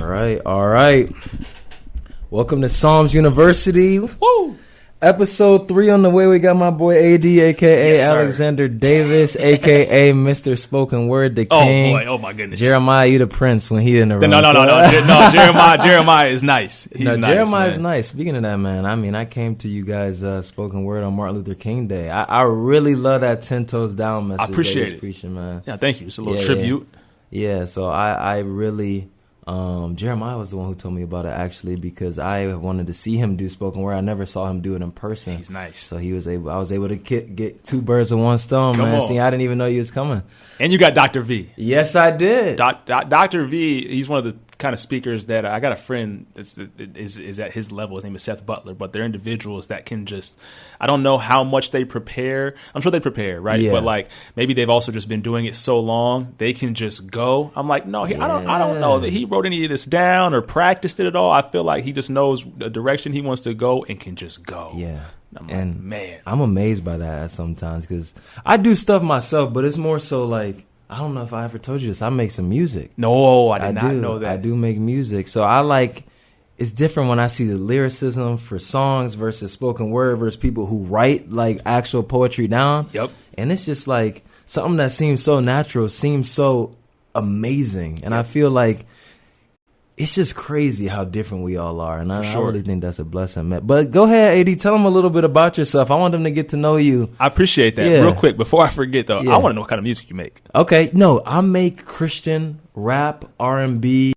All right. Welcome to Psalms University. Woo! Episode 3 on the way. We got my boy AD, a.k.a. Yes, Alexander Davis, a.k.a. Mr. Spoken Word, the King. Oh, boy. Oh, my goodness. Jeremiah, you the prince when he in the room. No. Jeremiah is nice. He's nice, Jeremiah is man. nice. Speaking of that, man, I came to you guys Spoken Word on Martin Luther King Day. I really love that 10 Toes Down message. I appreciate that it. Preaching, man. Yeah, thank you. It's a little tribute. Yeah, so I really... Jeremiah was the one who told me about it, actually, because I wanted to see him do spoken word. I never saw him do it in person. He's nice. So I was able to get two birds with one stone, Come man. on. See, I didn't even know he was coming. And you got Dr. V. Yes, I did. Dr. V, he's one of the kind of speakers that I got a friend that is at his level. His name is Seth Butler, but they're individuals that can just, I don't know how much they prepare. I'm sure they prepare, right? Yeah. But like maybe they've also just been doing it so long they can just go. I'm like, no, I don't know that he wrote any of this down or practiced it at all. I feel like he just knows the direction he wants to go and can just go. Yeah. I'm like, man, I'm amazed by that sometimes because I do stuff myself, but it's more so like, I don't know if I ever told you this. I make some music. No, I did not know that. I do make music. So it's different when I see the lyricism for songs versus spoken word versus people who write like actual poetry down. Yep. And it's just like something that seems so natural, seems so amazing. And I feel like it's just crazy how different we all are. And I really think that's a blessing, man. But go ahead, AD, tell them a little bit about yourself. I want them to get to know you. I appreciate that. Yeah. Real quick, before I forget, though, Yeah. I want to know what kind of music you make. Okay. No, I make Christian rap, R&B,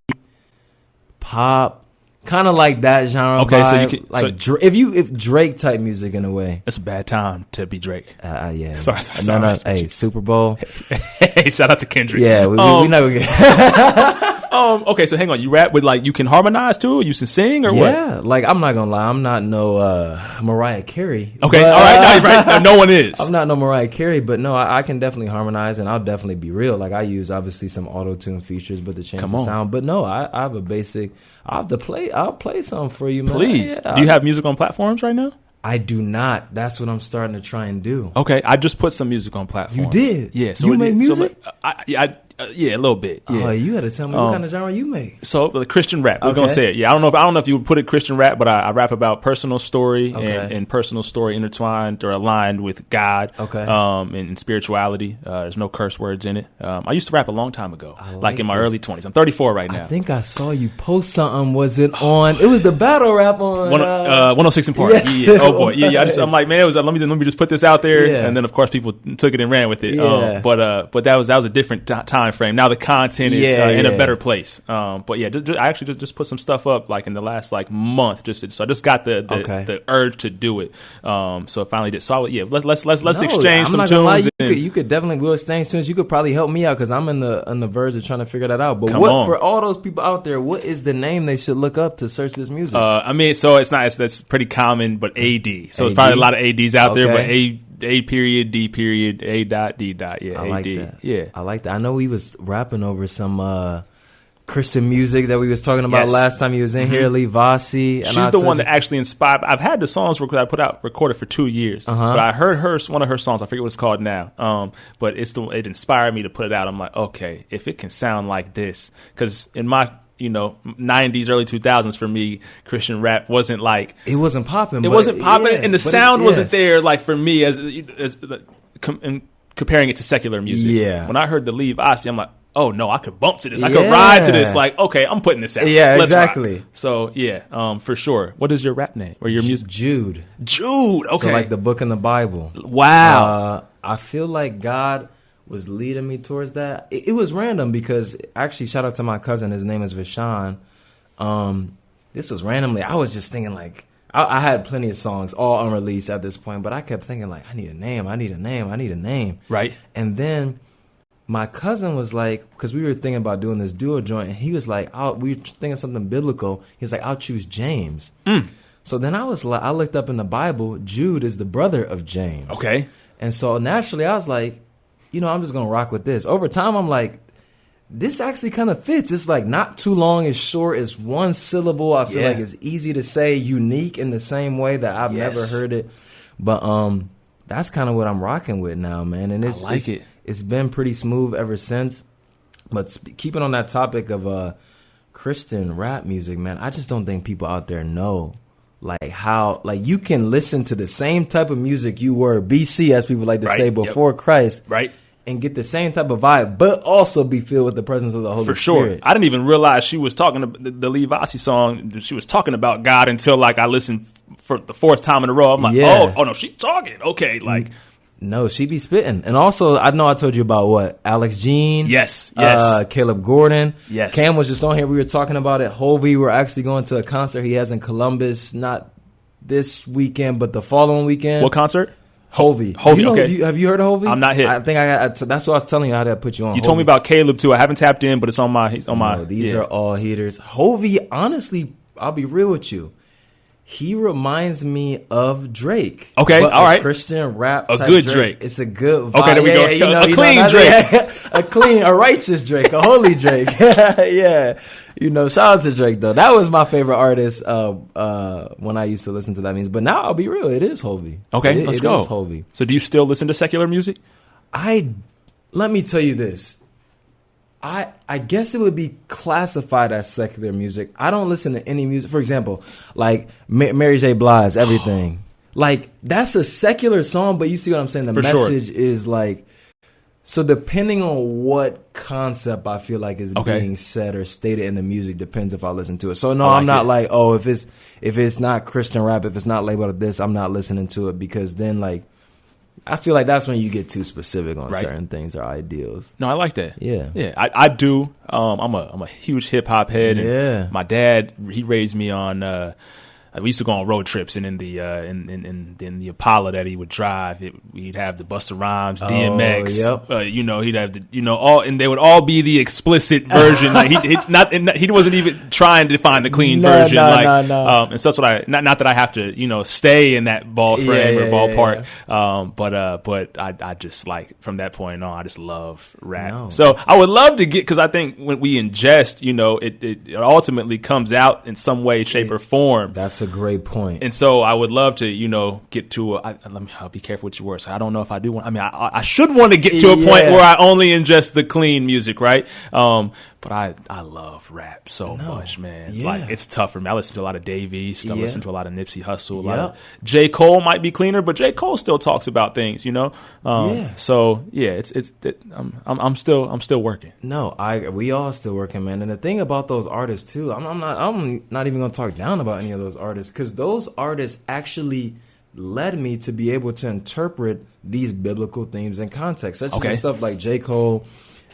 pop, kind of like that genre. Okay, vibe. so you can if Drake type music in a way. It's a bad time to be Drake. Yeah. Sorry. No. Hey, Super Bowl. Hey, shout out to Kendrick. Yeah, we not gonna get. Okay, so hang on. You rap with like you can harmonize too. You can sing or what? Yeah, like I'm not gonna lie, I'm not no Mariah Carey. Okay, but, all right. No, you're right. No one is. I'm not no Mariah Carey, but no, I can definitely harmonize and I'll definitely be real. Like I use obviously some auto tune features, but to change the sound. But no, I have a basic. I'll play something for you, man. Please. Yeah, Do you have music on platforms right now? I do not. That's what I'm starting to try and do. Okay, I just put some music on platforms. You did? Yeah. So you make music? Yeah, a little bit. Yeah. Oh, you had to tell me what kind of genre you make. So the Christian rap, we're gonna say it. Yeah, I don't know if you would put it Christian rap, but I rap about personal story and personal story intertwined or aligned with God. Okay. And spirituality. There's no curse words in it. I used to rap a long time ago, like in my early 20s. I'm 34 right now. I think I saw you post something. Was it on? It was the battle rap on 106 in Park. Yeah. Oh boy. Yeah. I'm like, man, let me just put this out there, and then of course people took it and ran with it. Yeah. But that was a different time frame. Now the content is in a better place. But yeah, I actually just put some stuff up like in the last like month. So I just got the urge to do it. So I finally did. So let's exchange some tunes. You could definitely we'll exchange tunes. You could probably help me out because I'm on the verge of trying to figure that out. But for all those people out there, what is the name they should look up to search this music? So that's pretty common, but AD. So it's probably a lot of ADs out there, but A period, D period, A dot, D dot. Yeah, I AD. like that. Yeah. I like that. I know we was rapping over some Christian music that we was talking about last time he was in here, Lee Vasi. She's the one that actually inspired. I've had the songs I recorded for 2 years. But I heard one of her songs. I forget what it's called now. But it inspired me to put it out. I'm like, okay, if it can sound like this, because in my 90s, early 2000s for me, Christian rap wasn't like it wasn't popping. And the sound wasn't there like for me as comparing it to secular music. Yeah. When I heard the Lee Vasi, I'm like, oh no, I could bump to this. I could ride to this. Like, okay, I'm putting this out. Yeah, Let's exactly. rock. So for sure. What is your rap name or your music? Jude. Okay. So like the book in the Bible. Wow. I feel like God was leading me towards that. It was random because actually, shout out to my cousin. His name is Vishan. This was randomly. I was just thinking like I had plenty of songs all unreleased at this point, but I kept thinking like I need a name. Right. And then my cousin was like, because we were thinking about doing this duo joint, and he was like, we were thinking something biblical. He was like, I'll choose James. So then I looked up in the Bible, Jude is the brother of James. Okay. And so naturally I was like, I'm just going to rock with this. Over time, I'm like, this actually kind of fits. It's like not too long, it's short, it's one syllable. I feel like it's easy to say, unique in the same way that I've never heard it. But that's kind of what I'm rocking with now, man. And it's been pretty smooth ever since. But keeping on that topic of Christian rap music, man, I just don't think people out there know like how like you can listen to the same type of music you were BC, as people like to say, before Christ, right, and get the same type of vibe, but also be filled with the presence of the Holy Spirit. For sure. I didn't even realize she was talking about the Lee Vossi song. She was talking about God until like I listened for the fourth time in a row. I'm like, oh no, she's talking. Okay, like. No, she be spitting. And also, I know I told you about what? Alex Jean. Yes. Caleb Gordon. Yes. Cam was just on here. We were talking about it. Hovey, we're actually going to a concert he has in Columbus, not this weekend, but the following weekend. What concert? Hovey. Okay. Have you heard of Hovey? I'm not hit. I think that's what I was telling you how to put you on. You told me about Caleb too. I haven't tapped in, but it's on my. These are all heaters. Hovey, honestly, I'll be real with you. He reminds me of Drake. Okay, all right. Christian rap. A good Drake. It's a good vibe. Okay, there we go. A clean Drake. A righteous Drake. A holy Drake. Yeah. Shout out to Drake, though. That was my favorite artist when I used to listen to that music. But now, I'll be real, it is Hovey. Okay, let's go. It is Hovey. So do you still listen to secular music? Let me tell you this. I guess it would be classified as secular music. I don't listen to any music. For example, like Mary J. Blige, Everything. Like, that's a secular song, but you see what I'm saying? The message is like, so depending on what concept I feel like is being said or stated in the music depends if I listen to it. So no, I'm not like, oh, if it's not Christian rap, if it's not labeled this, I'm not listening to it, because then like, I feel like that's when you get too specific on certain things or ideals. No, I like that. Yeah. I do. I'm a huge hip hop head. And my dad, he raised me on. We used to go on road trips, and in the Impala that he would drive, we'd have the Busta Rhymes, DMX. He'd have all, and they would all be the explicit version. Like he wasn't even trying to find the clean version. No. And so that's what not that I have to stay in that ball frame or ballpark. But I just like from that point on, I just love rap. No, so I would love to get, because I think when we ingest, it ultimately comes out in some way, shape, or form. That's a great point. And so I would love to, get to I'll be careful with your words. I don't know if I do want, I should want to get to a point where I only ingest the clean music, right? But I love rap so much, man. Yeah. Like, it's tough for me. I listen to a lot of Dave East. I listen to a lot of Nipsey Hussle. A lot of J. Cole might be cleaner, but J. Cole still talks about things, So I'm still working. No, we all still working, man. And the thing about those artists too, I'm not even gonna talk down about any of those artists, because those artists actually led me to be able to interpret these biblical themes in context, such as stuff like J. Cole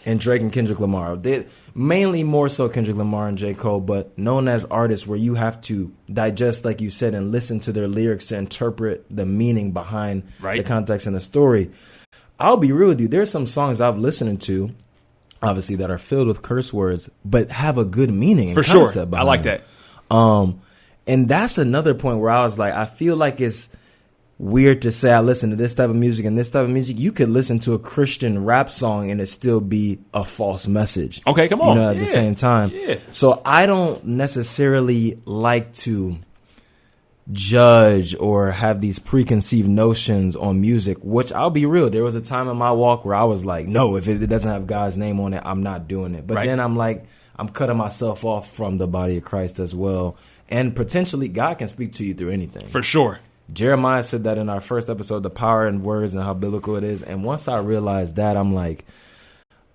and Drake and Kendrick Lamar. They mainly more so Kendrick Lamar and J. Cole, but known as artists where you have to digest, like you said, and listen to their lyrics to interpret the meaning behind the context and the story. I'll be real with you. There's some songs I've listened to, obviously, that are filled with curse words, but have a good meaning and concept behind I like that. And that's another point where I was like, I feel like it's weird to say I listen to this type of music and this type of music. You could listen to a Christian rap song and it still be a false message. Okay, come on. At the same time. Yeah. So I don't necessarily like to judge or have these preconceived notions on music, which I'll be real. There was a time in my walk where I was like, no, if it doesn't have God's name on it, I'm not doing it. But then I'm like, I'm cutting myself off from the body of Christ as well. And potentially God can speak to you through anything. For sure. Jeremiah said that in our first episode, the power in words and how biblical it is. And once I realized that, I'm like,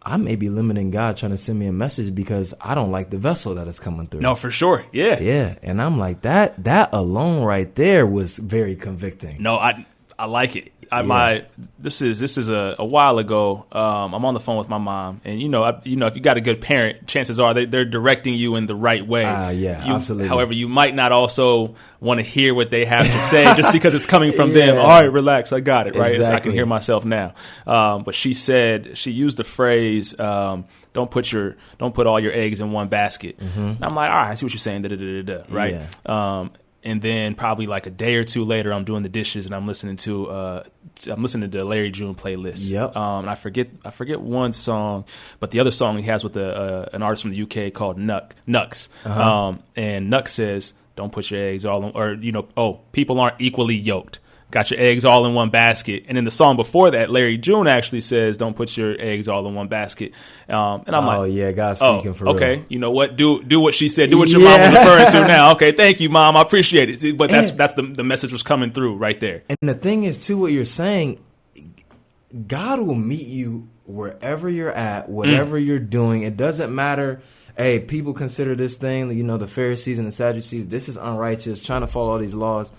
I may be limiting God trying to send me a message because I don't like the vessel that is coming through. No, for sure. Yeah. Yeah. And I'm like, that alone right there was very convicting. No, I like it. This is a while ago. I'm on the phone with my mom, and if you got a good parent, chances are they're directing you in the right way. Absolutely. However, you might not also want to hear what they have to say just because it's coming from them. All right, relax, I got it. Right, Exactly. I can hear myself now. But she used the phrase, "Don't put all your eggs in one basket." Mm-hmm. And I'm like, all right, I see what you're saying. Right. Yeah. And then probably like a day or two later, I'm doing the dishes and I'm listening to the Larry June playlist. Yep. And I forget one song, but the other song he has with an artist from the UK called Nux. Uh-huh. And Nux says, "Don't put your eggs all on," or people aren't equally yoked. got your eggs all in one basket. And in the song before that, Larry June actually says, don't put your eggs all in one basket. And I'm like, oh yeah, God's speaking for real. Okay, you know what? Do what she said. Do what your mom was referring to now. Okay, thank you, Mom. I appreciate it. But that's the message was coming through right there. And the thing is, too, what you're saying, God will meet you wherever you're at, whatever you're doing. It doesn't matter. Hey, people consider this thing, the Pharisees and the Sadducees, this is unrighteous, trying to follow all these laws.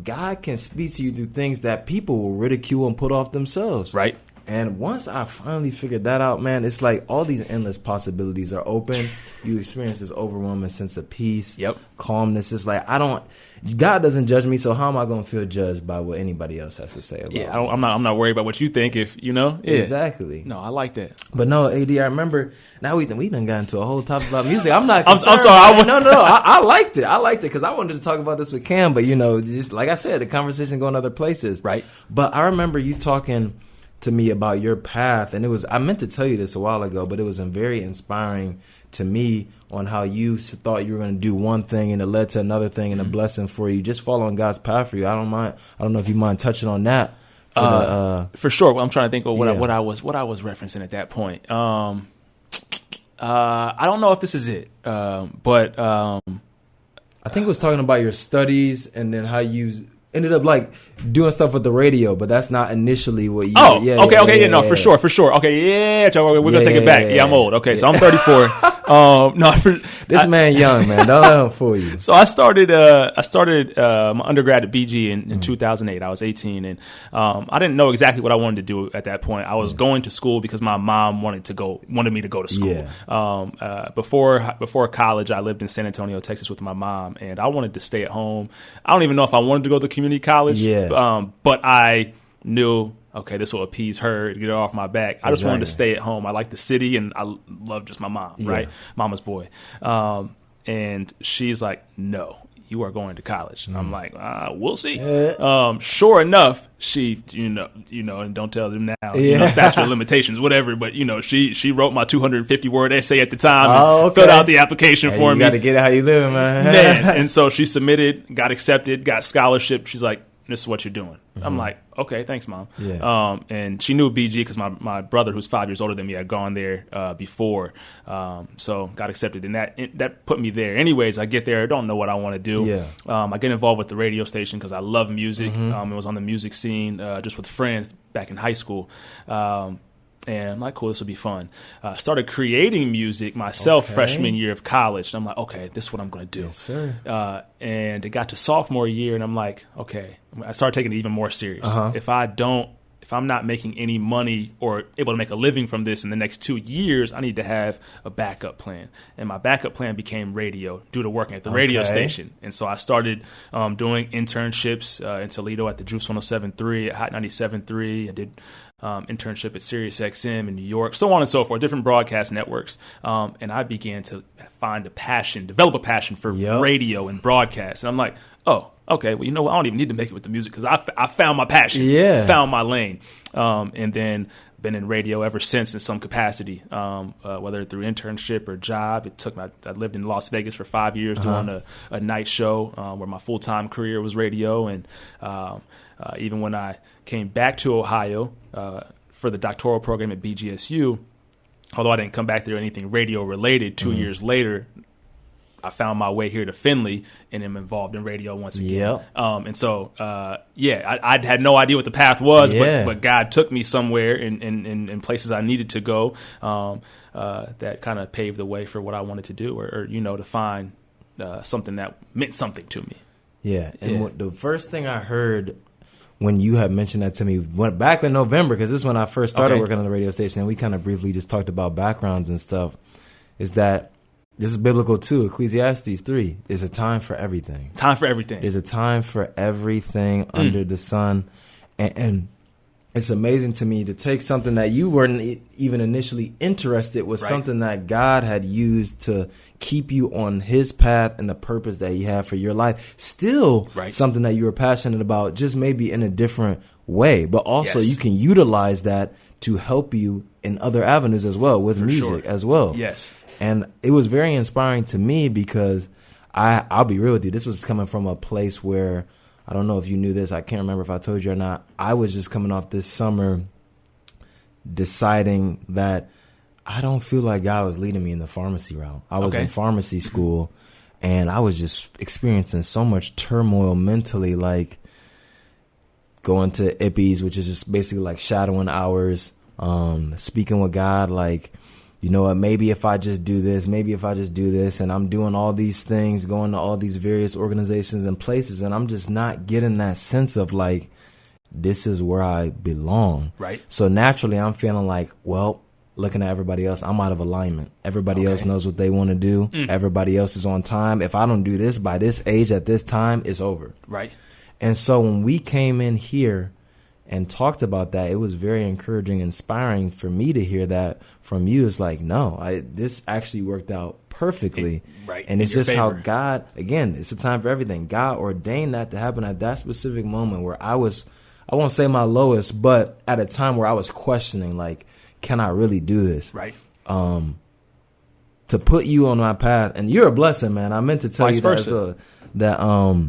God can speak to you through things that people will ridicule and put off themselves. Right. And once I finally figured that out, man, it's like all these endless possibilities are open. You experience this overwhelming sense of peace, calmness. It's like God doesn't judge me, so how am I going to feel judged by what anybody else has to say about me? I'm not worried about what you think. Exactly. No, I like that. But no, AD, I remember. Now we done got into a whole topic about music. I'm not. I'm sorry. I liked it. I liked it because I wanted to talk about this with Cam, but just like I said, the conversation going other places. Right. But I remember you talking to me about your path, and I meant to tell you this a while ago, but it was very inspiring to me on how you thought you were going to do one thing and it led to another thing and a blessing for you, just following God's path for you. I don't know if you mind touching on that for sure. Well, I'm trying to think of what I was referencing at that point. I don't know if this is it, but I think it was talking about your studies and then how you ended up like doing stuff with the radio, but that's not initially what you. For sure. Okay, we're gonna take it back. Yeah, I'm old. Okay, so I'm 34. This man young, man. Don't let him fool you. So I started my undergrad at BG in 2008. I was 18, and I didn't know exactly what I wanted to do at that point. I was going to school because my mom wanted me to go to school. Yeah. Before college, I lived in San Antonio, Texas, with my mom, and I wanted to stay at home. I don't even know if I wanted to go to community college. Yeah. But I knew, okay, this will appease her to get her off my back. I just wanted to stay at home. I like the city, and I love just my mom, right? Mama's boy. And she's like, no, you are going to college. And I'm like, we'll see. Sure enough, she, and don't tell them now, statute of limitations, whatever. But, she wrote my 250-word essay at the time and filled out the application for me. You got to get it how you live, man. And so she submitted, got accepted, got scholarship. She's like, this is what you're doing. I'm like, okay, thanks, Mom. Yeah. And she knew BG because my brother, who's 5 years older than me, had gone there before. So got accepted, and that put me there. Anyways, I get there, I don't know what I want to do. Yeah. I get involved with the radio station because I love music. I was on the music scene just with friends back in high school. And I'm like, cool, this will be fun. Started creating music myself freshman year of college. And I'm like, okay, this is what I'm going to do. Yes, sir. And it got to sophomore year, and I'm like, okay. I started taking it even more serious. If I'm not making any money or able to make a living from this in the next 2 years, I need to have a backup plan. And my backup plan became radio due to working at the radio station. And so I started doing internships in Toledo at the Juice 107.3, at Hot 97.3. I did internship at Sirius XM in New York, so on and so forth, different broadcast networks. And I began to develop a passion for radio and broadcast. And I'm like, oh, okay, well, you know what? I don't even need to make it with the music because I found my passion, found my lane. And then been in radio ever since in some capacity, whether through internship or job. I lived in Las Vegas for 5 years doing a night show where my full-time career was radio. And even when I came back to Ohio for the doctoral program at BGSU, although I didn't come back there anything radio related, 2 years later, I found my way here to Findlay and am involved in radio once again. And so, I had no idea what the path was, but God took me somewhere in places I needed to go that kind of paved the way for what I wanted to do or to find something that meant something to me. Yeah. And the first thing I heard when you had mentioned that to me went back in November, because this is when I first started working on the radio station, and we kind of briefly just talked about backgrounds and stuff, is that this is biblical too. Ecclesiastes 3 is a time for everything. Time for everything. There's a time for everything under the sun. And it's amazing to me to take something that you weren't even initially interested with, something that God had used to keep you on his path and the purpose that he had for your life. Still something that you were passionate about, just maybe in a different way. But also you can utilize that to help you in other avenues as well, with music as well. Yes. And it was very inspiring to me because I'll be real with you. This was coming from a place where I don't know if you knew this. I can't remember if I told you or not. I was just coming off this summer deciding that I don't feel like God was leading me in the pharmacy route. I was in pharmacy school, and I was just experiencing so much turmoil mentally, like going to IPPEs, which is just basically like shadowing hours, speaking with God, like, you know what, maybe if I just do this, and I'm doing all these things, going to all these various organizations and places, and I'm just not getting that sense of like, this is where I belong. Right. So naturally I'm feeling like, well, looking at everybody else, I'm out of alignment. Everybody else knows what they want to do. Everybody else is on time. If I don't do this by this age at this time, it's over. Right. And so when we came in here and talked about that, it was very encouraging, inspiring for me to hear that from you. It's like, no, this actually worked out perfectly. Right. And it's just how God, again, it's a time for everything. God ordained that to happen at that specific moment where I won't say my lowest, but at a time where I was questioning, like, can I really do this? Right. To put you on my path, and you're a blessing, man. I meant to tell you that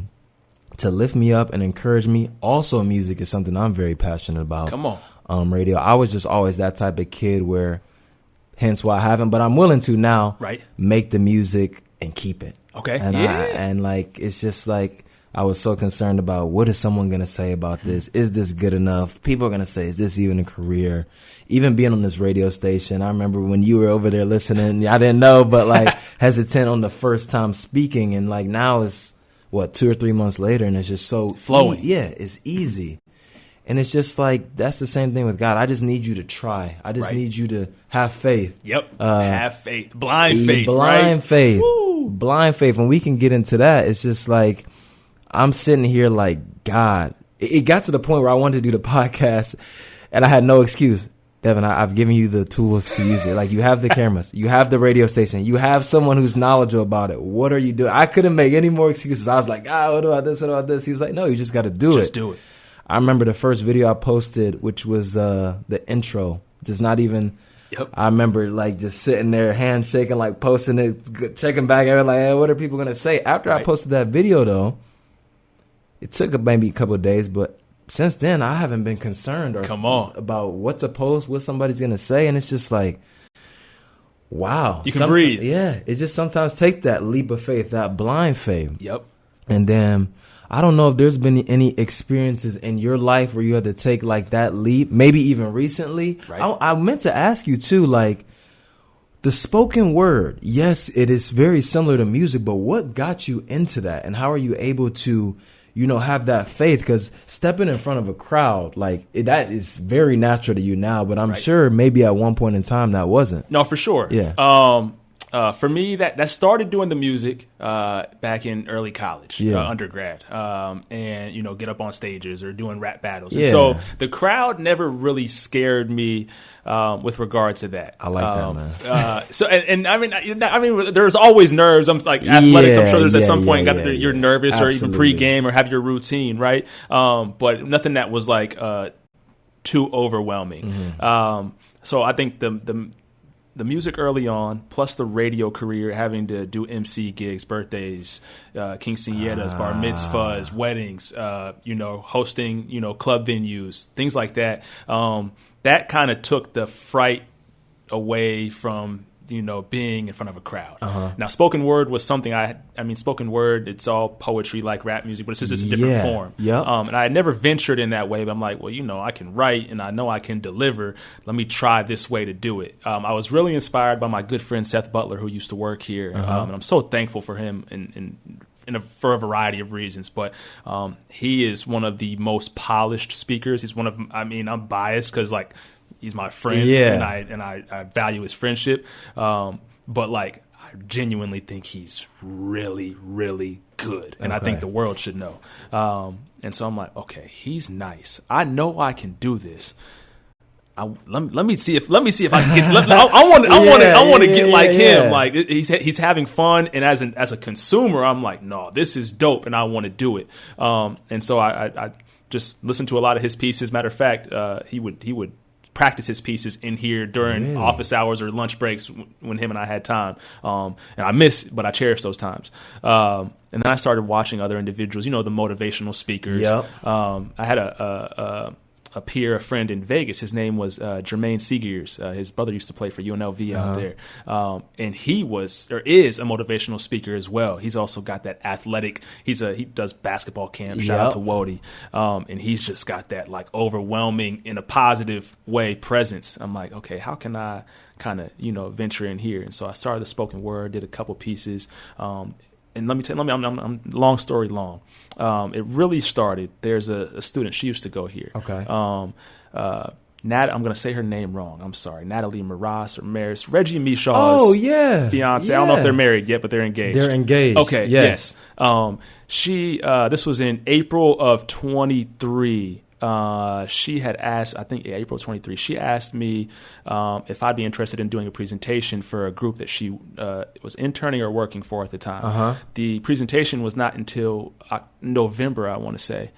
to lift me up and encourage me. Also, music is something I'm very passionate about. Come on. Radio. I was just always that type of kid where, hence why I haven't, but I'm willing to now make the music and keep it. Okay. And like, it's just like, I was so concerned about what is someone going to say about this? Is this good enough? People are going to say, is this even a career? Even being on this radio station, I remember when you were over there listening, I didn't know, but like hesitant on the first time speaking. And like now it's 2 or 3 months later, and it's just so flowing. It's easy. And it's just like, that's the same thing with God. I just need you to try. I just need you to have faith. Yep. Have faith. Blind faith. Blind faith. Woo. Blind faith. When we can get into that, it's just like, I'm sitting here like, God, it got to the point where I wanted to do the podcast and I had no excuse. Deven, I've given you the tools to use it. Like, you have the cameras, you have the radio station, you have someone who's knowledgeable about it. What are you doing? I couldn't make any more excuses. I was like, what about this? What about this? He was like, no, you just got to do it. Just do it. I remember the first video I posted, which was the intro, just not even. Yep. I remember like just sitting there, hands shaking, like posting it, checking back, like, hey, what are people going to say? After I posted that video, though, it took maybe a couple of days, but since then I haven't been concerned about what to post, what somebody's going to say. And it's just like, wow. You can breathe. Yeah. It just sometimes take that leap of faith, that blind faith. Yep. And then I don't know if there's been any experiences in your life where you had to take like that leap, maybe even recently. Right. I meant to ask you too, like the spoken word. Yes, it is very similar to music, but what got you into that? And how are you able to, have that faith? Because stepping in front of a crowd, like that is very natural to you now, but I'm sure maybe at one point in time that wasn't. No, for sure. Yeah. For me, that started doing the music back in early college, undergrad, and get up on stages or doing rap battles. And so the crowd never really scared me with regard to that. I like that, man. I mean, there's always nerves. I'm like athletics. I'm sure there's at some point you're nervous Absolutely. Or even pregame or have your routine, right? But nothing that was like too overwhelming. Mm-hmm. So I think the music early on, plus the radio career, having to do MC gigs, birthdays, quinceañeras, bar mitzvahs, weddings, hosting, club venues, things like that. That kind of took the fright away from, being in front of a crowd. Uh-huh. Now, spoken word was something spoken word, it's all poetry like rap music, but it's just a different form. Yep. And I had never ventured in that way, but I'm like, well, I can write and I know I can deliver. Let me try this way to do it. I was really inspired by my good friend Seth Butler, who used to work here. Uh-huh. And I'm so thankful for him for a variety of reasons, but he is one of the most polished speakers. He's I'm biased because he's my friend, and I value his friendship. But I genuinely think he's really, really good, and I think the world should know. And so I'm like, okay, he's nice. I know I can do this. Let me see if I can get. I want to get like him. Like he's having fun, and as a consumer, I'm like, no, this is dope, and I want to do it. And so I just listened to a lot of his pieces. Matter of fact, he would practice his pieces in here during office hours or lunch breaks when him and I had time. And I miss, but I cherish those times. And then I started watching other individuals, the motivational speakers. Yep. I had a peer, a friend in Vegas. His name was Jermaine Seegers. His brother used to play for UNLV out there. And he is a motivational speaker as well. He's also got that athletic, he does basketball camp. Shout out to Wody. And he's just got that like overwhelming in a positive way presence. I'm like, okay, how can I kind of, venture in here? And so I started the spoken word, did a couple pieces. And let me tell you, I'm long story long. It really started. There's a student. She used to go here. Okay. I'm going to say her name wrong. I'm sorry. Natalie Maris, Reggie Mishaw's fiance. Yeah. I don't know if they're married yet, but they're engaged. They're engaged. Okay. Yes. This was in April of 23. She had asked, I think April 23, she asked me if I'd be interested in doing a presentation for a group that she was interning or working for at the time. The presentation was not until November, I want to say.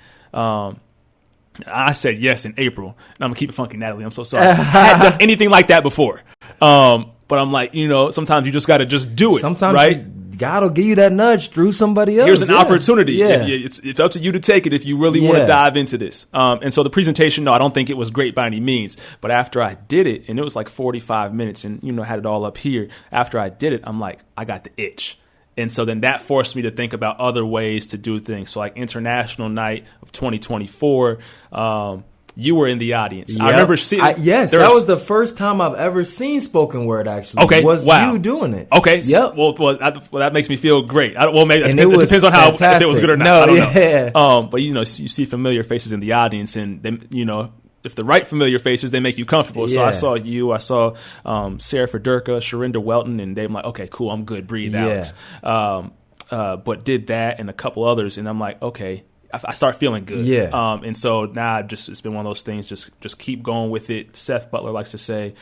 I said yes in April. And I'm going to keep it funky, Natalie. I'm so sorry. I hadn't done anything like that before. But I'm like, sometimes you just got to just do it. Sometimes right? God will give you that nudge through somebody else. Here's an opportunity. Yeah. It's up to you to take it if you really want to dive into this. And so the presentation, no, I don't think it was great by any means. But after I did it, and it was like 45 minutes and, had it all up here. After I did it, I'm like, I got the itch. And so then that forced me to think about other ways to do things. So like International Night of 2024, you were in the audience. Yep. I remember seeing. Yes, that was the first time I've ever seen spoken word. Actually, was you doing it? Okay, yep. Well, that makes me feel great. Maybe and it depends on how if it was good or not. No, I don't know. But you see familiar faces in the audience, and then if the right familiar faces, they make you comfortable. So I saw you, I saw Sarah Federica, Sharinda Welton, and they're like, okay, cool, I'm good. Breathe, Alex. But did that and a couple others, and I'm like, okay. I start feeling good. Yeah. And so now it's been one of those things, just keep going with it. Seth Butler likes to say,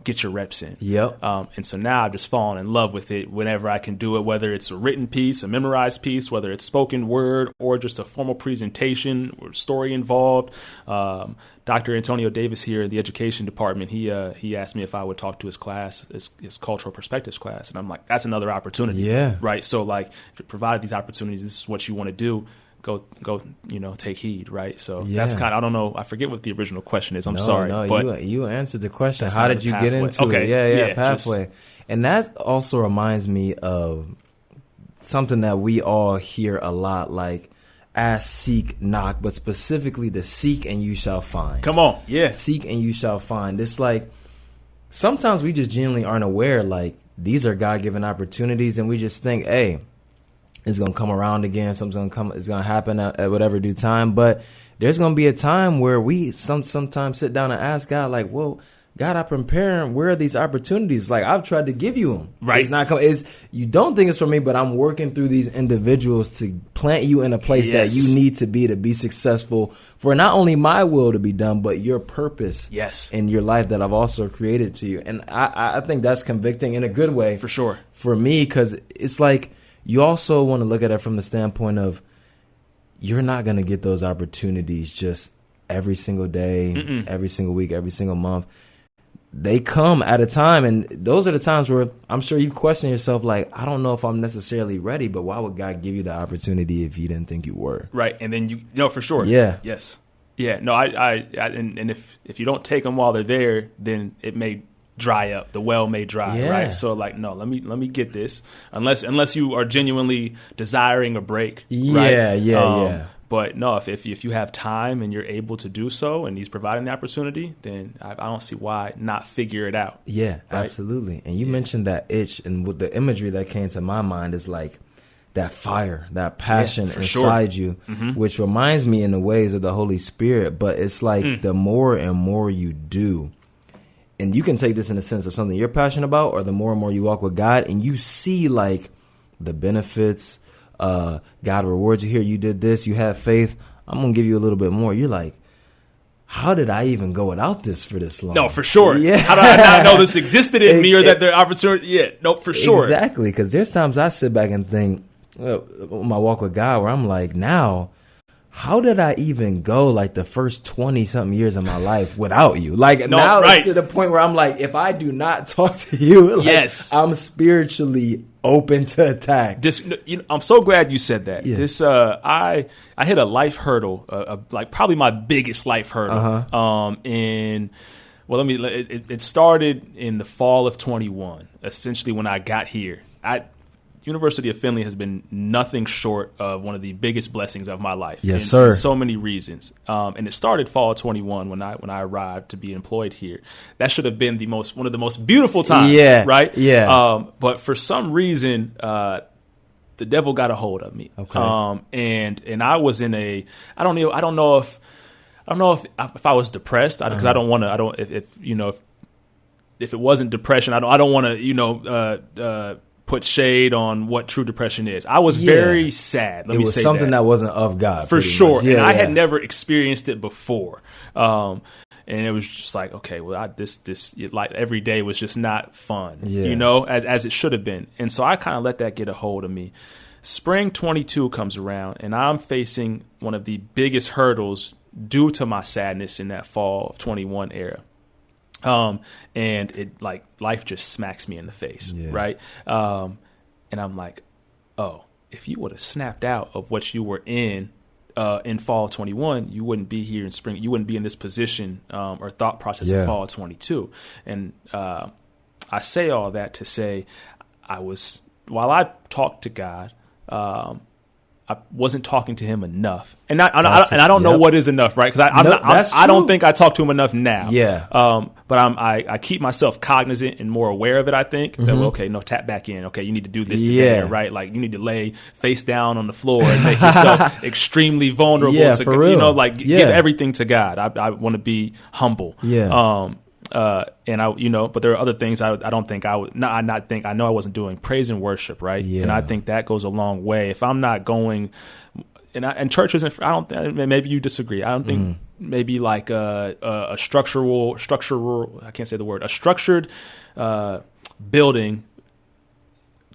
get your reps in. Yep. And so now I've just fallen in love with it whenever I can do it, whether it's a written piece, a memorized piece, whether it's spoken word or just a formal presentation or story involved. Dr. Antonio Davis here in the education department, he asked me if I would talk to his class, his cultural perspectives class. And I'm like, that's another opportunity. Yeah. Right. So like, if you provided these opportunities, this is what you want to do. Go, take heed, right? So that's kind of, I don't know, I forget what the original question is. I'm sorry. No, but you answered the question. How did you get into it? Yeah, pathway. And that also reminds me of something that we all hear a lot, like ask, seek, knock, but specifically the seek and you shall find. Come on, yeah. Seek and you shall find. It's like sometimes we just genuinely aren't aware, like these are God-given opportunities, and we just think, hey, it's going to come around again. Something's going to come. It's going to happen at whatever due time. But there's going to be a time where we sometimes sit down and ask God, like, well, God, I'm preparing. Where are these opportunities? Like, I've tried to give you them. Right. It's not coming. You don't think it's for me, but I'm working through these individuals to plant you in a place that you need to be successful for not only my will to be done, but your purpose in your life that I've also created to you. And I think that's convicting in a good way. For sure. For me, because it's like, you also want to look at it from the standpoint of you're not going to get those opportunities just every single day, every single week, every single month. They come at a time, and those are the times where I'm sure you question yourself, like, I don't know if I'm necessarily ready, but why would God give you the opportunity if you didn't think you were? Right, and then for sure. Yeah. Yes. Yeah, no, and if you don't take them while they're there, then it may dry up. The well may dry, right? So like, no, let me get this. Unless you are genuinely desiring a break, right? Yeah. But no, if you have time and you're able to do so, and he's providing the opportunity, then I don't see why not figure it out. Yeah, right? Absolutely. And you mentioned that itch, and with the imagery that came to my mind is like that fire, that passion inside you, which reminds me in the ways of the Holy Spirit. But it's like the more and more you do, and you can take this in the sense of something you're passionate about, or the more and more you walk with God and you see like the benefits, God rewards you here. You did this, you have faith. I'm going to give you a little bit more. You're like, how did I even go without this for this long? No, for sure. Yeah. How did I not know this existed in me, or that there opportunity? Yeah, no, for sure. Exactly. Because there's times I sit back and think, my walk with God, where I'm like, now, how did I even go like the first 20 something years of my life without you? Like No, now right. it's to the point where I'm like, if I do not talk to you, like, Yes. I'm spiritually open to attack. I'm so glad you said that. Yeah. This I hit a life hurdle, like probably my biggest life hurdle. It started in the fall of 21. Essentially, when I got here, University of Findlay has been nothing short of one of the biggest blessings of my life. Yes, in, sir. In so many reasons. And it started fall of 21 when I arrived to be employed here. That should have been one of the most beautiful times. Yeah. Right. Yeah. But for some reason, the devil got a hold of me. Okay. And I was in I don't know if I was depressed because if it wasn't depression, I don't want to put shade on what true depression is. I was very sad. It was something that wasn't of God. For sure. Yeah, and I had never experienced it before. And it was just like, okay, well, like every day was just not fun, as it should have been. And so I kind of let that get a hold of me. Spring 22 comes around, and I'm facing one of the biggest hurdles due to my sadness in that fall of 21 era. And it like life just smacks me in the face, right? And I'm like, oh, if you would have snapped out of what you were in fall of 21, you wouldn't be here in spring. You wouldn't be in this position or thought process in fall of 22. And I say all that to say, while I talked to God, I wasn't talking to him enough, and I don't know what is enough, right? Because I don't think I talk to him enough now. Yeah. But I keep myself cognizant and more aware of it. I think that tap back in. Okay, you need to do this together, right? Like you need to lay face down on the floor and make yourself extremely vulnerable. Yeah, for real. Give everything to God. I want to be humble. Yeah. But there are other things I don't think I would not think I know I wasn't doing praise and worship, right? Yeah. And I think that goes a long way. If I'm not going, and church isn't. I don't. Maybe you disagree. I don't think maybe like a structural. I can't say the word. A structured building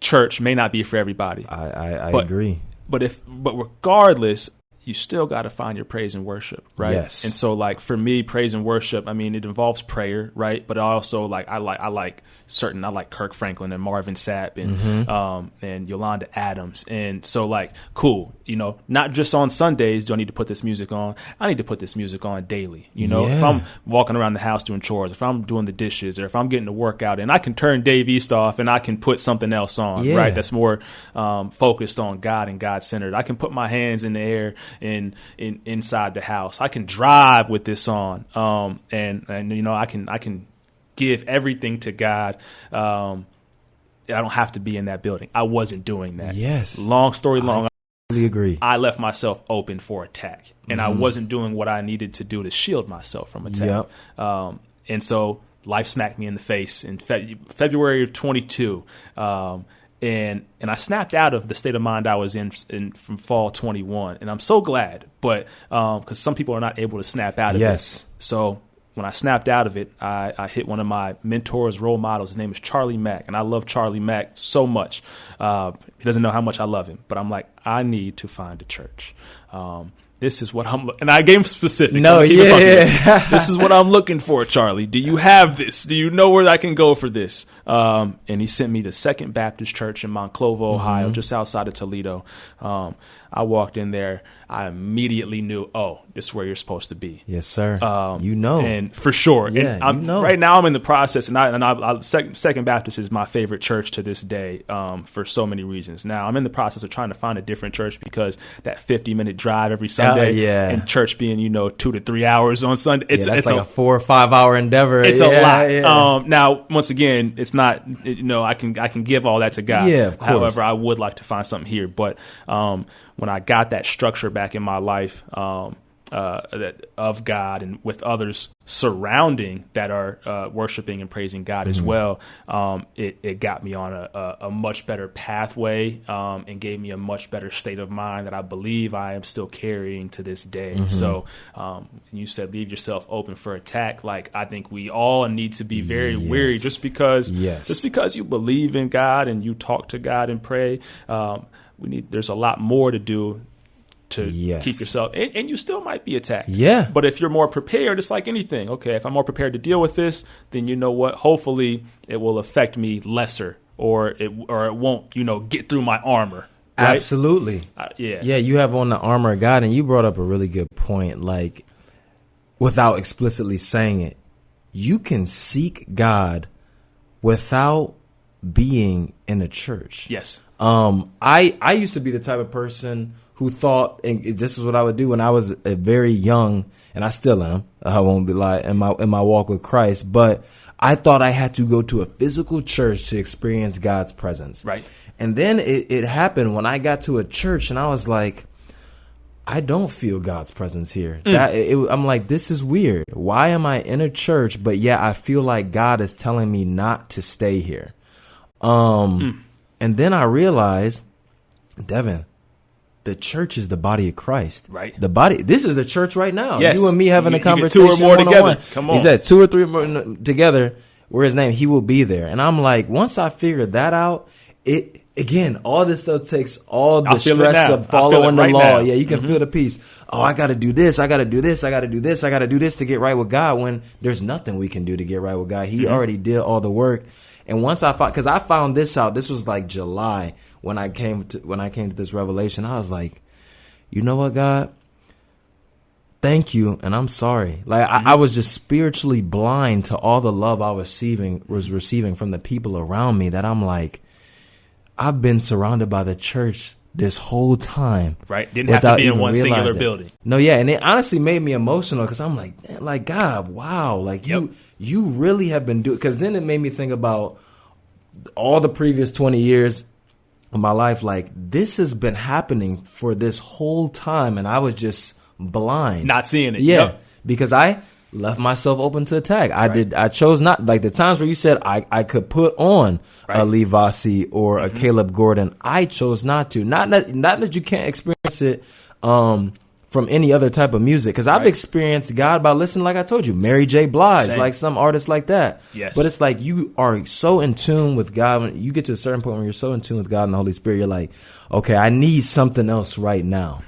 church may not be for everybody. I agree. But regardless, you still got to find your praise and worship, right? Yes. And so, like for me, praise and worship, I mean, it involves prayer, right? But also, I like Kirk Franklin and Marvin Sapp and Yolanda Adams, and so cool, not just on Sundays do I need to put this music on. I need to put this music on daily. If I'm walking around the house doing chores, if I'm doing the dishes, or if I'm getting a workout, and I can turn Dave East off and I can put something else on, right? That's more focused on God and God centered. I can put my hands in the air inside the house. I can drive with this on, and I can give everything to God. I don't have to be in that building. I wasn't doing that. Yes. Long story long. I totally agree. I left myself open for attack, and I wasn't doing what I needed to do to shield myself from attack. Yep. And so life smacked me in the face in February of 22. And I snapped out of the state of mind I was in from fall 21, and I'm so glad. But because some people are not able to snap out of it. So when I snapped out of it, I hit one of my mentors, role models. His name is Charlie Mack, and I love Charlie Mack so much. He doesn't know how much I love him, but I'm like, I need to find a church. This is what and I gave him specifics. This is what I'm looking for, Charlie. Do you have this? Do you know where I can go for this? And he sent me to Second Baptist Church in Monclova, Ohio, just outside of Toledo. I walked in there. I immediately knew, this is where you're supposed to be. Yes, sir. And for sure. Yeah, and right now I'm in the process, and Second Baptist is my favorite church to this day for so many reasons. Now I'm in the process of trying to find a different church because that 50-minute drive every Sunday, and church being 2 to 3 hours on Sunday, it's like a 4 or 5 hour endeavor. It's a lot. Yeah. Now, once again, it's not. I can give all that to God. Yeah, of course. However, I would like to find something here, but when I got that structure back in my life of God and with others surrounding that are worshiping and praising God as well, it got me on a much better pathway and gave me a much better state of mind that I believe I am still carrying to this day. So you said leave yourself open for attack. I think we all need to be very wary just because you believe in God and you talk to God and pray. There's a lot more to do to keep yourself, and you still might be attacked. Yeah. But if you're more prepared, it's like anything. Okay, if I'm more prepared to deal with this, then you know what? Hopefully, it will affect me lesser, or it won't, get through my armor. Right? Absolutely. Yeah. You have on the armor of God, and you brought up a really good point. Like, without explicitly saying it, you can seek God without being in a church. Yes. I used to be the type of person who thought, and this is what I would do when I was a very young, and I still am. I won't be lying in my walk with Christ, but I thought I had to go to a physical church to experience God's presence. Right. And then it happened when I got to a church, and I was like, I don't feel God's presence here. I'm like, this is weird. Why am I in a church, but yet I feel like God is telling me not to stay here? And then I realized, Deven, the church is the body of Christ. Right. The body. This is the church right now. Yes. You and me having a conversation. Two or more together. Come on. He said 2 or 3 more together. Where his name, he will be there. And I'm like, once I figured that out, again, all this stuff takes all the stress of following the law. Now. Yeah, you can feel the peace. Oh, I got to do this. I got to do this. I got to do this. I got to do this to get right with God, when there's nothing we can do to get right with God. He already did all the work. And once because I found this out, this was like July when I came to this revelation. I was like, you know what, God? Thank you, and I'm sorry. Like I was just spiritually blind to all the love I was receiving from the people around me, that I'm like, I've been surrounded by the church this whole time. Right. Didn't have to be in one singular building. No, yeah. And it honestly made me emotional, because I'm like, God, wow. Like you really have been doing, because then it made me think about all the previous 20 years of my life. Like, this has been happening for this whole time, and I was just blind. Not seeing it. Yeah. Because I left myself open to attack. I chose not, like the times where you said I could put on a Lee Vossi or a Caleb Gordon. I chose not to. Not that you can't experience it from any other type of music, because I've experienced God by listening, like I told you, Mary J. Blige, like some artists like that. Yes. But it's like you are so in tune with God. When you get to a certain point when you're so in tune with God and the Holy Spirit, you're like, okay, I need something else right now.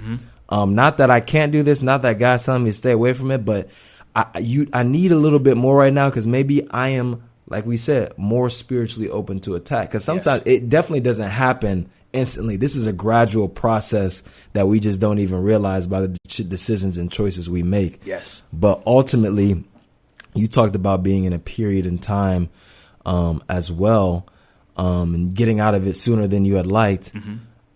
Not that I can't do this, not that God's telling me to stay away from it, but I need a little bit more right now, because maybe I am, like we said, more spiritually open to attack. Because sometimes it definitely doesn't happen instantly. This is a gradual process that we just don't even realize by the decisions and choices we make. Yes. But ultimately, you talked about being in a period in time as well, and getting out of it sooner than you had liked.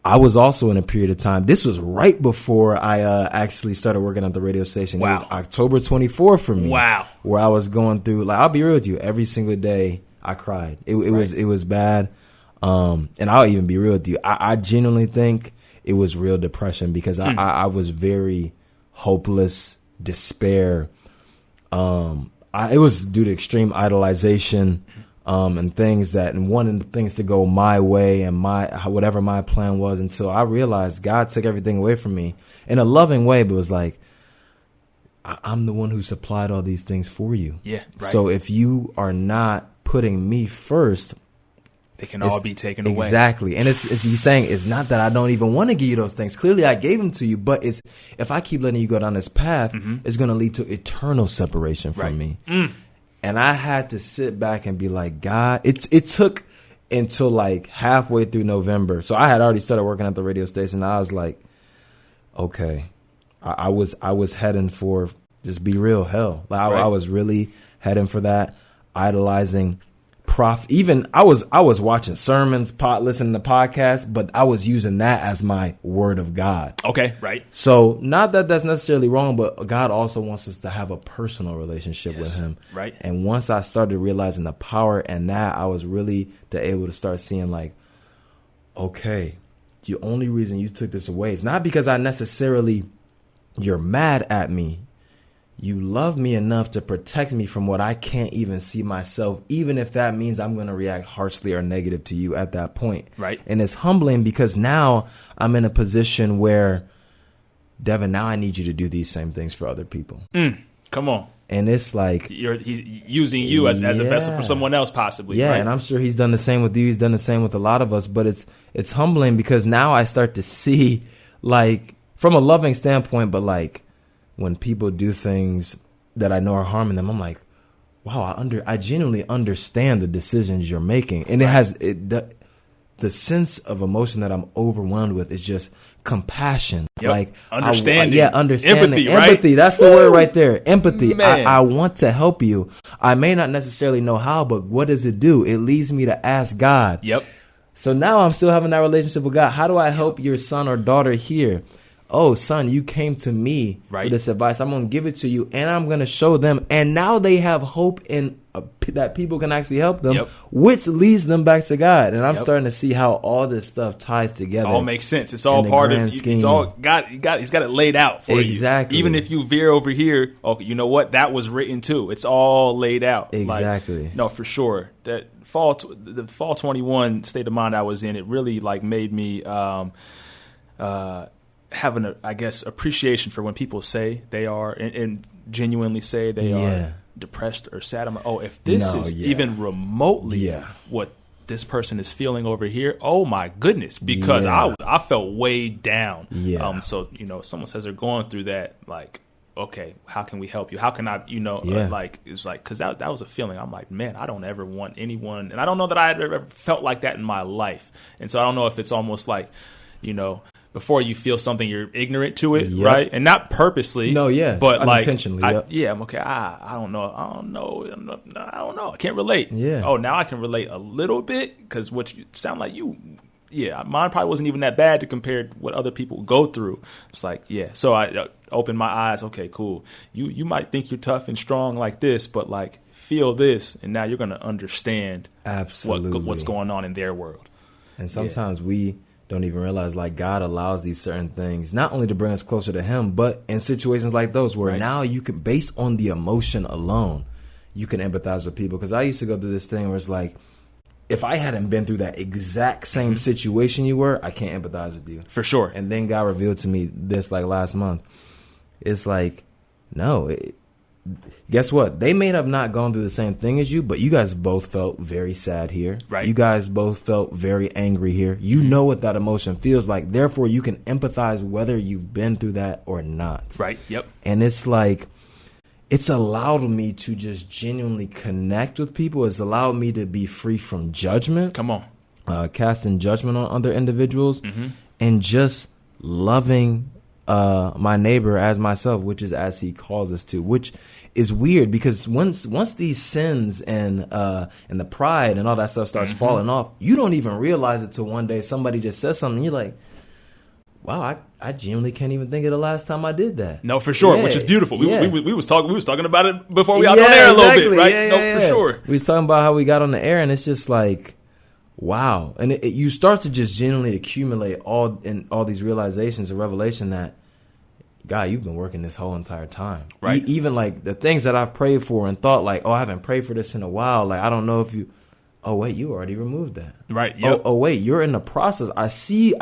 I was also in a period of time. This was right before I actually started working at the radio station. Wow. It was October 24th for me. Wow. Where I was going through, like, I'll be real with you, every single day I cried. It was bad. And I'll even be real with you. I genuinely think it was real depression, because I was very hopeless, despair. It was due to extreme idolization. And things and wanting things to go my way and whatever my plan was, until I realized God took everything away from me in a loving way, but was like, I'm the one who supplied all these things for you. Yeah. Right. So if you are not putting me first, they can all be taken away. Exactly. And he's saying, it's not that I don't even want to give you those things. Clearly I gave them to you, but if I keep letting you go down this path, it's going to lead to eternal separation from me. And I had to sit back and be like, God, it took until like halfway through November. So I had already started working at the radio station. I was like, okay, I was heading for, just be real, hell. Like I was really heading for that, idolizing even I was watching sermons, listening to podcasts, but I was using that as my word of God. Okay, right. So not that that's necessarily wrong, but God also wants us to have a personal relationship with him. Right. And once I started realizing the power in that, I was really able to start seeing like, okay, the only reason you took this away is not because you're mad at me. You love me enough to protect me from what I can't even see myself, even if that means I'm going to react harshly or negative to you at that point. Right. And it's humbling, because now I'm in a position where, Deven, now I need you to do these same things for other people. Come on. And it's like, he's using you as a vessel for someone else, possibly. Yeah, right? And I'm sure he's done the same with you. He's done the same with a lot of us. But it's humbling, because now I start to see, like, from a loving standpoint, but like when people do things that I know are harming them, I'm like, wow, I genuinely understand the decisions you're making. And it has the sense of emotion that I'm overwhelmed with is just compassion. Yep. Like understanding. Understanding. Empathy, right? That's the word right there. Empathy. Man. I want to help you. I may not necessarily know how, but what does it do? It leads me to ask God. Yep. So now I'm still having that relationship with God. How do I help your son or daughter here? Oh, son, you came to me for this advice. I'm going to give it to you, and I'm going to show them. And now they have hope in that people can actually help them, which leads them back to God. And I'm starting to see how all this stuff ties together. It all makes sense. It's all part of it's all He's got it laid out for you. Exactly. Even if you veer over here, okay, you know what? That was written too. It's all laid out. Exactly. Like, no, for sure. That the fall 21 state of mind I was in, it really like made me having a, I guess, appreciation for when people say they are and genuinely say they are depressed or sad. I'm like, oh, if this is even remotely what this person is feeling over here, oh my goodness, because I felt weighed down. So, you know, someone says they're going through that, like, okay, how can we help you? How can I, like, it's like, because that was a feeling. I'm like, man, I don't ever want anyone, and I don't know that I had ever felt like that in my life. And so I don't know if it's almost like, you know, before you feel something, you're ignorant to it, right? And not purposely. No, but like unintentionally. I'm okay. I don't know. I can't relate. Oh, now I can relate a little bit because what you sound like you. Mine probably wasn't even that bad to compare to what other people go through. It's like, So I opened my eyes. Okay, cool. You might think you're tough and strong like this, but like feel this, and now you're going to understand absolutely what's going on in their world. And sometimes we don't even realize, like, God allows these certain things not only to bring us closer to him, but in situations like those where now you can, based on the emotion alone, you can empathize with people. Because I used to go through this thing where it's like, if I hadn't been through that exact same situation you were, I can't empathize with you. For sure. And then God revealed to me this, like, last month. It's like, no, guess what? They may have not gone through the same thing as you, but you guys both felt very sad here. Right. You guys both felt very angry here. You know what that emotion feels like. Therefore, you can empathize whether you've been through that or not. Right. Yep. And it's like, it's allowed me to just genuinely connect with people. It's allowed me to be free from judgment. Come on. Casting judgment on other individuals and just loving my neighbor as myself, which is as he calls us to, which is weird because once these sins and the pride and all that stuff starts falling off, you don't even realize it till one day somebody just says something and you're like, wow, I genuinely can't even think of the last time I did that. No, for sure, which is beautiful. We was talking about it before we got on air a little bit, right? For sure. We was talking about how we got on the air, and it's just like, wow. And you start to just genuinely accumulate all these realizations and revelation that, God, you've been working this whole entire time. Right. Even like the things that I've prayed for and thought like, oh, I haven't prayed for this in a while. Like, I don't know if you, oh, wait, you already removed that. Right. Yep. Oh, wait, you're in the process. I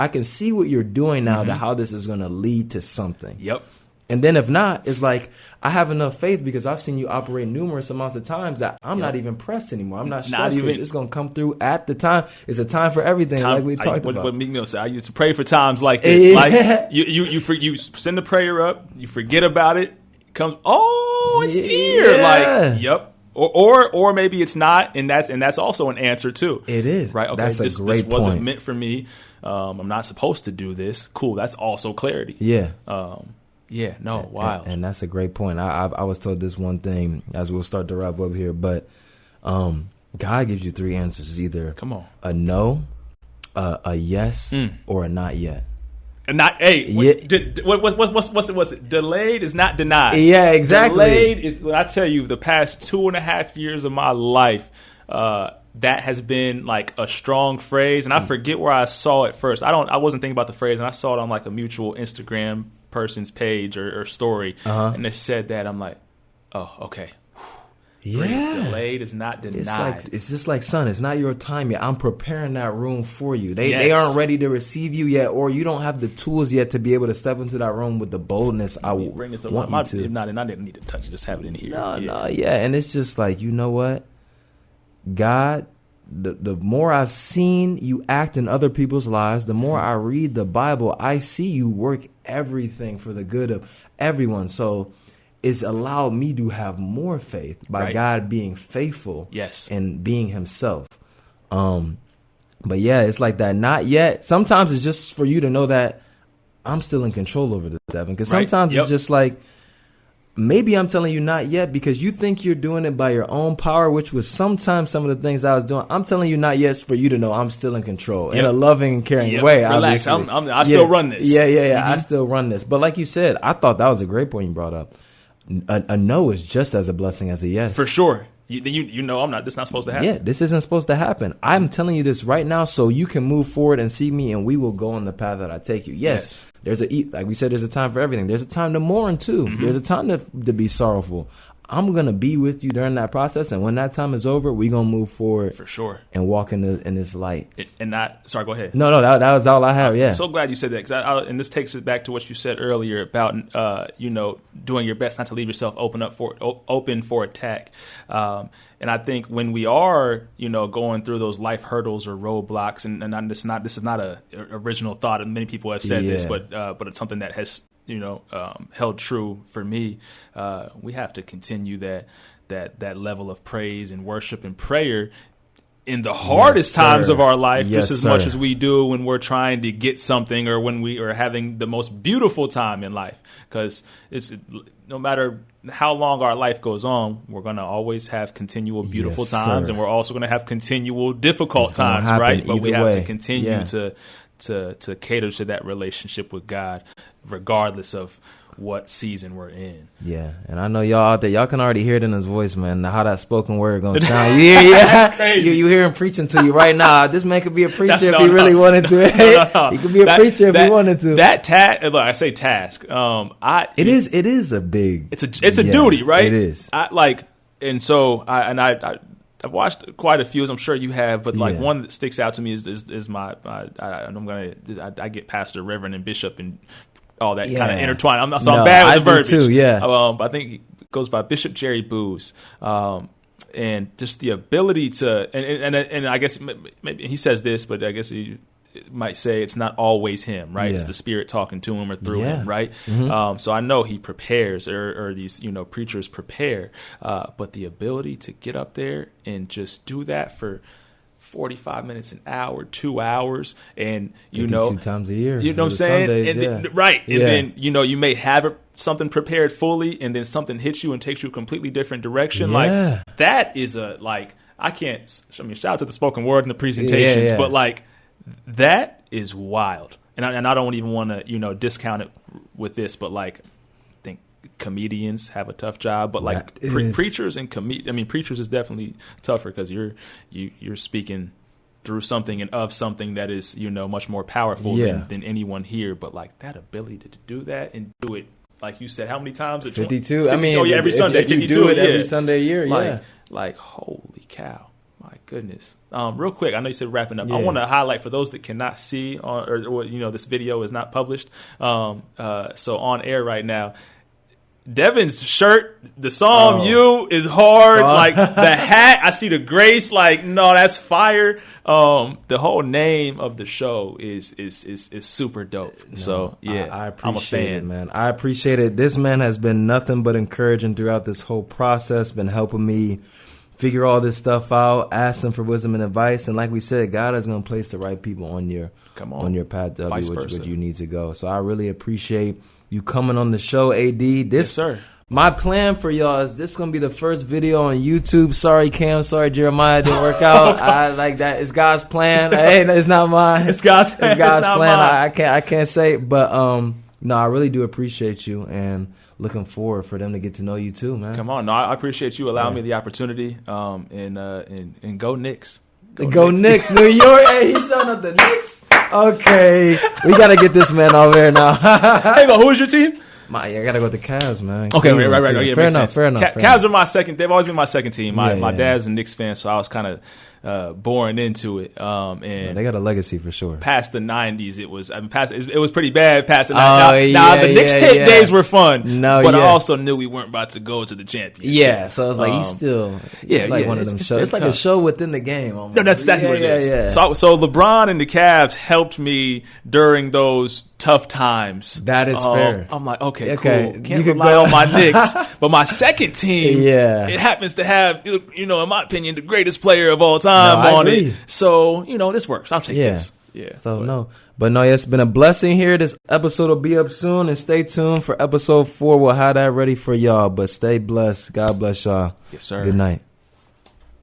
can see what you're doing now to how this is going to lead to something. Yep. And then if not, it's like, I have enough faith because I've seen you operate numerous amounts of times that I'm not even pressed anymore. I'm not stressed because it's going to come through at the time. It's a time for everything, like we talked about. What Meek Mill said, I used to pray for times like this. Like you send the prayer up, you forget about it, comes, oh, it's here. Like, yep. Or maybe it's not, and that's also an answer too. It is. Right? Okay, that's this wasn't meant for me. I'm not supposed to do this. Cool. That's also clarity. Yeah. Wild. And that's a great point. I was told this one thing as we'll start to wrap up here, but God gives you three answers. It's either a no, a yes, or a not yet. And not what's it? Delayed is not denied. Yeah, exactly. Delayed is when I tell you the past 2.5 years of my life, that has been like a strong phrase, and I forget where I saw it first. I wasn't thinking about the phrase, and I saw it on like a mutual Instagram person's page or story, and they said that. I'm like, oh, okay. Yeah. Delayed is not denied. It's just like, son, it's not your time yet. I'm preparing that room for you. They aren't ready to receive you yet, or you don't have the tools yet to be able to step into that room with the boldness I want you to. If not, and I didn't need to touch it. Just have it in here. No. And it's just like, you know what? God the more I've seen you act in other people's lives, the more I read the Bible, I see you work everything for the good of everyone. So it's allowed me to have more faith by God being faithful and being himself. But yeah, it's like that. Not yet. Sometimes it's just for you to know that I'm still in control over this, Deven. Because sometimes it's just like, maybe I'm telling you not yet because you think you're doing it by your own power, which was sometimes some of the things I was doing. I'm telling you not yet for you to know I'm still in control in a loving and caring way. Relax. I still run this. Yeah. Mm-hmm. I still run this. But like you said, I thought that was a great point you brought up. A no is just as a blessing as a yes. For sure. You know this is not supposed to happen. Yeah, this isn't supposed to happen. I'm telling you this right now so you can move forward and see me and we will go on the path that I take you. Yes. Like we said, there's a time for everything. There's a time to mourn too. Mm-hmm. There's a time to be sorrowful. I'm going to be with you during that process. And when that time is over, we're going to move forward. For sure. And walk in this light. Sorry, go ahead. No, that was all I have. Yeah. I'm so glad you said that. And this takes it back to what you said earlier about, doing your best not to leave yourself open for attack. And I think when we are, going through those life hurdles or roadblocks, and this is not a original thought, and many people have said this, but it's something that has held true for me. We have to continue that level of praise and worship and prayer in the hardest times of our life, just as much as we do when we're trying to get something or when we are having the most beautiful time in life. Because it's no matter how long our life goes on, we're going to always have continual beautiful times, and we're also going to have continual difficult times, right? But we have to continue to cater to that relationship with God, regardless of what season we're in. Yeah, and I know y'all out there, y'all can already hear it in his voice, man, how that spoken word gonna sound. You hear him preaching to you right now. This man could be a preacher if he really wanted to. He could be a preacher if he wanted to. Look, I say task. It is a big. It's a duty, right? It is. I've watched quite a few, as I'm sure you have, but one that sticks out to me is my. I get Pastor, Reverend, and Bishop and all that kind of intertwined. I'm bad with the verbiage. Too, yeah. I think it goes by Bishop Jerry Booz. And just the ability to, and I guess maybe he says this, but I guess he might say it's not always him, right? Yeah. It's the Spirit talking to him or through him, right? Mm-hmm. So I know he prepares, or these preachers prepare, but the ability to get up there and just do that for 45 minutes, an hour, 2 hours, and 2 times a year. You know what I'm saying? Sundays, right. And then you may have something prepared fully, and then something hits you and takes you a completely different direction. Yeah. Like that is I can't. Shout out to the spoken word and the presentations, but that is wild. And I don't even want to discount it with this, but I think comedians have a tough job, but preachers and preachers is definitely tougher because you're speaking through something and of something that is much more powerful than anyone here. But that ability to do that and do it, like you said, how many times? 52. Every Sunday. If you do it every Sunday a year, holy cow. My goodness. Real quick, I know you said wrapping up. I want to highlight for those that cannot see or this video is not published. So on air right now, Deven's shirt, the song "You" is hard. The hat, I see the grace. No, that's fire. The whole name of the show is super dope. So I appreciate I'm a fan, it, man. I appreciate it. This man has been nothing but encouraging throughout this whole process. Been helping me figure all this stuff out, asking for wisdom and advice, and like we said, God is going to place the right people on your path to which you need to go. So I really appreciate you coming on the show, AD. Yes, sir. My plan for y'all is this is going to be the first video on YouTube. Sorry, Cam. Sorry, Jeremiah. Didn't work out. I like that. It's God's plan. Hey, it's not mine. It's God's plan. It's God's plan. I can't say, but no, I really do appreciate you and looking forward for them to get to know you too, man. Come on. No, I appreciate you allowing me the opportunity. And go Knicks. Go Knicks, New York. Hey, he's showing up the Knicks. Okay. We got to get this man over here now. Hey, but who's your team? I got to go with the Cavs, man. Okay, right. Yeah, fair enough. Cavs are my second. They've always been my second team. My dad's a Knicks fan, so I was kind of born into it. And they got a legacy for sure. Past the 90s, it was pretty bad. Past the 90s. Oh, the mixtape days were fun. No, but I also knew we weren't about to go to the championship. Yeah, so it's like you still, it's like one of them shows. It's like a show within the game. Almost. No, that's exactly what it is. Yeah. So LeBron and the Cavs helped me during those tough times. That is fair. I'm like, okay, cool. Can't rely on my Knicks. But my second team, it happens to have, in my opinion, the greatest player of all time on it. So, this works. I'll take this. Yeah. So, it's been a blessing here. This episode will be up soon, and stay tuned for episode 4. We'll have that ready for y'all. But stay blessed. God bless y'all. Yes, sir. Good night.